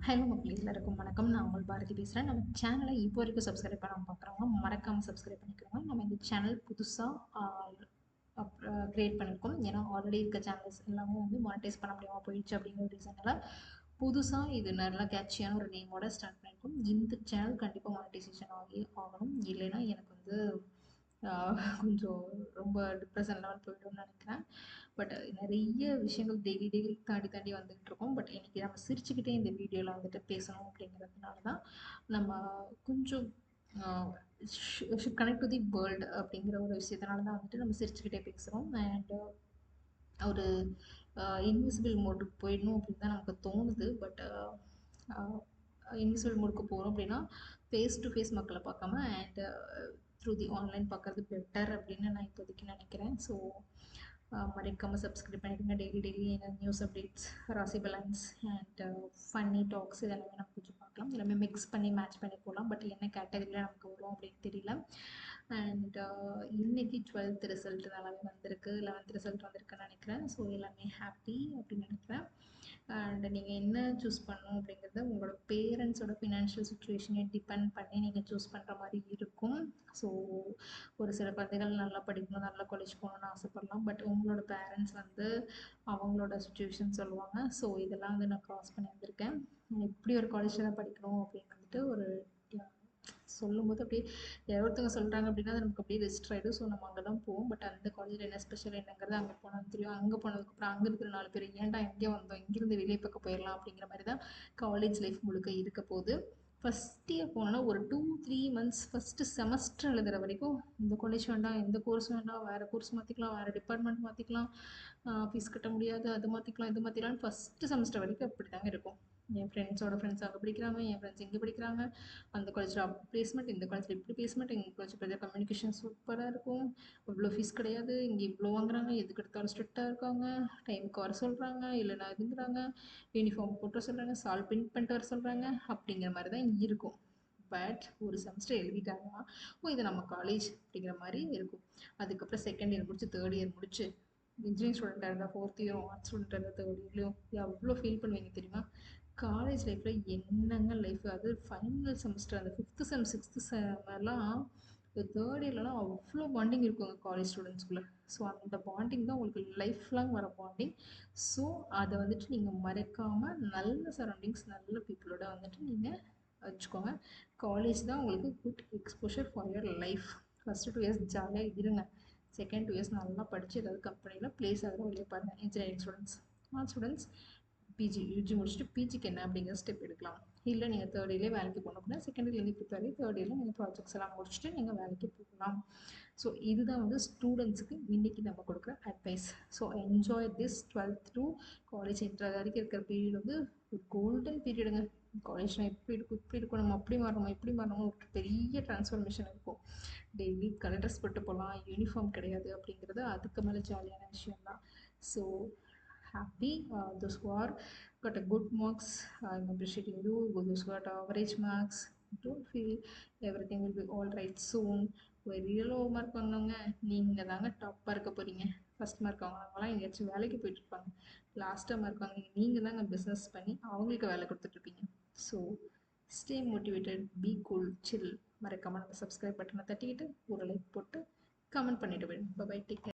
Hello மக்களே, எல்லாருக்கும் வணக்கம். நான் உங்கள் பாரதி பேசுகிறேன். நம்ம சேனலை இப்போ வரைக்கும் சப்ஸ்கிரைப் பண்ணாமல் பார்க்குறவங்க மறக்காமல் சப்ஸ்கிரைப் பண்ணிக்கிறோங்க. நம்ம இந்த சேனல் புதுசாக க்ரியேட் பண்ணியிருக்கோம். ஏன்னா ஆல்ரெடி இருக்க சேனல்ஸ் எல்லாமே வந்து மானிட்டைஸ் பண்ண முடியாமல் போயிடுச்சு அப்படிங்கிற ரீசனால் புதுசாக இது நல்லா கேட்சியான ஒரு நேமோட ஸ்டார்ட் பண்ணியிருக்கோம். இந்த சேனல் கண்டிப்பாக மானிட்டைசேஷன் ஆகணும். இல்லைன்னா எனக்கு வந்து கொஞ்சம் ரொம்ப டிப்ரெஷன் லெவல் போய்டும்னு நினைக்கிறேன். பட் நிறைய விஷயங்கள் டெய்லி டெய்லி தாண்டி தாண்டி வந்துகிட்டு இருக்கோம். பட் இன்னைக்கு நம்ம சிரிச்சுக்கிட்டே இந்த வீடியோவில் வந்துட்டு பேசணும் அப்படிங்கிறதுனால தான் நம்ம கொஞ்சம் கனெக்ட் டு தி வேர்ல்டு அப்படிங்கிற ஒரு விஷயத்தினால தான் வந்துட்டு நம்ம சிரிச்சுக்கிட்டே பேசுகிறோம். அண்ட் ஒரு இன்விசிபிள் மோடுக்கு போயிடணும் அப்படின்னு தான் நமக்கு தோணுது. பட் இன்விசிபிள் மோடுக்கு போகிறோம் அப்படின்னா ஃபேஸ் டு ஃபேஸ் மக்களை பார்க்காம அண்ட் த்ரூ தி ஆன்லைன் பார்க்கறது பெட்டர் அப்படின்னு நான் இப்போதைக்கு நினைக்கிறேன். ஸோ மறக்காமல் சப்ஸ்கிரைப் பண்ணிடுங்க. டெய்லி டெய்லி என்ன நியூஸ் அப்டேட்ஸ், ராசி பேலன்ஸ் அண்ட் ஃபன்னி டாக்ஸ் இதெல்லாமே நம்ம கொஞ்சம் பார்க்கலாம். எல்லாமே மிக்ஸ் பண்ணி மேட்ச் பண்ணி போகலாம். பட் என்ன கேட்டகரியில் நமக்கு வரும் அப்படின்னு தெரியல. அண்ட் இன்னைக்கு 12th ரிசல்ட் நல்லாவே வந்திருக்கு. 11th ரிசல்ட் வந்திருக்குன்னு நினைக்கிறேன். ஸோ எல்லாமே ஹாப்பி அப்படின்னு நினைக்கிறேன். அண்ட் நீங்கள் என்ன சூஸ் பண்ணணும் அப்படிங்கிறத உங்களோட பேரண்ட்ஸோட ஃபினான்ஷியல் சுச்சுவேஷனை டிபெண்ட் பண்ணி நீங்கள் சூஸ் பண்ணுற மாதிரி இருக்கும். ஸோ ஒரு சில குழந்தைகள் நல்லா படிக்கணும், நல்லா காலேஜ் போகணுன்னு ஆசைப்படலாம். பட் உங்களோட பேரண்ட்ஸ் வந்து அவங்களோட சுச்சுவேஷன் சொல்லுவாங்க. ஸோ இதெல்லாம் வந்து நான் க்ராஸ் பண்ணி வந்திருக்கேன். எப்படி ஒரு காலேஜில் தான் படிக்கணும் அப்படின்னு வந்துட்டு ஒரு சொல்லும்போது அப்படியே யாரோ ஒருத்தவங்க சொல்கிறாங்க அப்படின்னா அது நமக்கு அப்படியே ரெஜிஸ்டர் ஆகிடும். ஸோ நம்ம அங்கே தான் போவோம். பட் அந்த காலேஜில் என்ன ஸ்பெஷல் என்னங்கிறது அங்கே போனால் தெரியும். அங்கே போனதுக்கப்புறம் அங்கே இருக்கிற 4 பேர் ஏன்டா இங்கே வந்தோம், இங்கேருந்து வெளியே பக்கம் போயிடலாம் அப்படிங்கிற மாதிரி தான் காலேஜ் லைஃப் முழுக்க இருக்க போகுது. ஃபஸ்ட் இயர் போனோன்னா ஒரு 2-3 மந்த்ஸ் ஃபஸ்ட்டு செமஸ்டர் எழுதுகிற வரைக்கும் இந்த காலேஜ் வேண்டாம், இந்த கோர்ஸ் வேண்டாம், வேறு கோர்ஸ் மாற்றிக்கலாம், வேறு டிபார்ட்மெண்ட் மாற்றிக்கலாம், ஃபீஸ் கட்ட முடியாது, அது மாற்றிக்கலாம், இது மாற்றிக்கலாம்னு ஃபஸ்ட்டு செமஸ்டர் வரைக்கும் அப்படி தாங்க இருக்கும். என் ஃப்ரெண்ட்ஸோட ஃப்ரெண்ட்ஸ் அங்கே படிக்கிறாங்க, என் ஃப்ரெண்ட்ஸ் இங்கே படிக்கிறாங்க, அந்த காலேஜில் அப்படி பிளேஸ்மெண்ட், இந்த காலேஜில் இப்படி பிளேஸ்மெண்ட், எங்கள் காலேஜ் படித்த கம்யூனிகேஷன் சூப்பராக இருக்கும், இவ்வளோ ஃபீஸ் கிடையாது, இங்கே இவ்வளோ வாங்குறாங்க, எதுக்கு எடுத்தாலும் ஸ்ட்ரிக்டாக இருக்காங்க, டைமுக்கு வர சொல்கிறாங்க, இல்லைனா இதுங்கிறாங்க, யூனிஃபார்ம் போட்டு சொல்கிறாங்க, சால் பின் பண்ணிட்டு வர சொல்கிறாங்க, அப்படிங்கிற மாதிரி தான் இருக்கும். பட் ஒரு செமஸ்டர் எழுதிட்டாங்கன்னா இது நம்ம காலேஜ் அப்படிங்கிற மாதிரி இருக்கும். அதுக்கப்புறம் செகண்ட் இயர் முடிச்சு தேர்ட் இயர் முடிச்சு இன்ஜினியரிங் ஸ்டூடெண்ட்டாக இருந்தால் ஃபோர்த் இயரும், ஆர்ட்ஸ் ஸ்டூடெண்ட்டாக இருந்தால் தேர்ட் இயர்லையும் எவ்வளோ ஃபீல் பண்ணுவீங்க தெரியுமா? காலேஜ் லைஃப்பில் என்னங்க லைஃப், அது ஃபைனல் செமஸ்டர் அந்த 5th செம் 6th செம்மெல்லாம் தேர்ட் இயர்லலாம் அவ்வளோ பாண்டிங் இருக்குங்க காலேஜ் ஸ்டூடெண்ட்ஸ்குள்ளே. ஸோ அந்த பாண்டிங் தான் உங்களுக்கு லைஃப் லாங் வர பாண்டிங். ஸோ அதை வந்துட்டு நீங்கள் மறக்காமல் நல்ல சரௌண்டிங்ஸ், நல்ல பீப்புளோட வந்துட்டு நீங்கள் வச்சுக்கோங்க. காலேஜ் தான் உங்களுக்கு good exposure for your life. First 2 years ஜாலியாக இருங்க. செகண்ட் 2 இயர்ஸ் நல்லா படித்து ஏதாவது கம்பெனியில் ப்ளேஸ் ஆகிற வழியை பாருங்கள். Engineering students, arts students PG UG முடிச்சுட்டு பிஜிக்கு என்ன அப்படிங்கிற ஸ்டெப் எடுக்கலாம். இல்லை நீங்கள் தேர்ட் இயர்லேயே வேலைக்கு போகணும் அப்படின்னா செகண்ட் இயர்லேருந்து ப்ரிப்பேர் ஆகி தேர்ட் இயரில் நீங்கள் ப்ராஜெக்ட்ஸ் எல்லாம் முடிச்சுட்டு நீங்கள் வேலைக்கு போகலாம். ஸோ இதுதான் வந்து ஸ்டூடெண்ட்ஸுக்கு இன்றைக்கி நம்ம கொடுக்குற advice. So enjoy this 12th to college entry வரைக்கும் இருக்கிற பீரியட் வந்து ஒரு கோல்டன் பீரியடுங்க. காலேஜ்னால் எப்படி இருக்கும், இப்படி இருக்கும், நம்ம அப்படி மாறணும், இப்படி மாறணும், ஒரு பெரிய ட்ரான்ஸ்ஃபர்மேஷன் இருக்கும். டெய்லி கலர் ட்ரெஸ் போட்டு போகலாம், யூனிஃபார்ம் கிடையாது அப்படிங்கிறது அதுக்கு மேலே ஜாலியான விஷயம்தான். So happy those who are got a good marks, I'm appreciating you. Those who got average marks, don't feel, everything will be all right soon. Very low mark வாங்கினவங்க நீங்கள் தாங்க டாப்பாக இருக்க போகிறீங்க. ஃபஸ்ட் மார்க் வாங்கினவங்களாம் எங்கேயாச்சும் வேலைக்கு போயிட்டுருப்பாங்க. லாஸ்ட்டாக மார்க் வாங்கினீங்க நீங்கள் தாங்க பிஸ்னஸ் பண்ணி அவங்களுக்கு வேலை கொடுத்துட்ருப்பீங்க. So stay motivated, be cool, chill. மறக்காமல் நம்ம சப்ஸ்கிரைப் பட்டனை தட்டிக்கிட்டு ஒரு லைக் போட்டு கமெண்ட் பண்ணிட்டு போயிடுங்க. Bye, take care.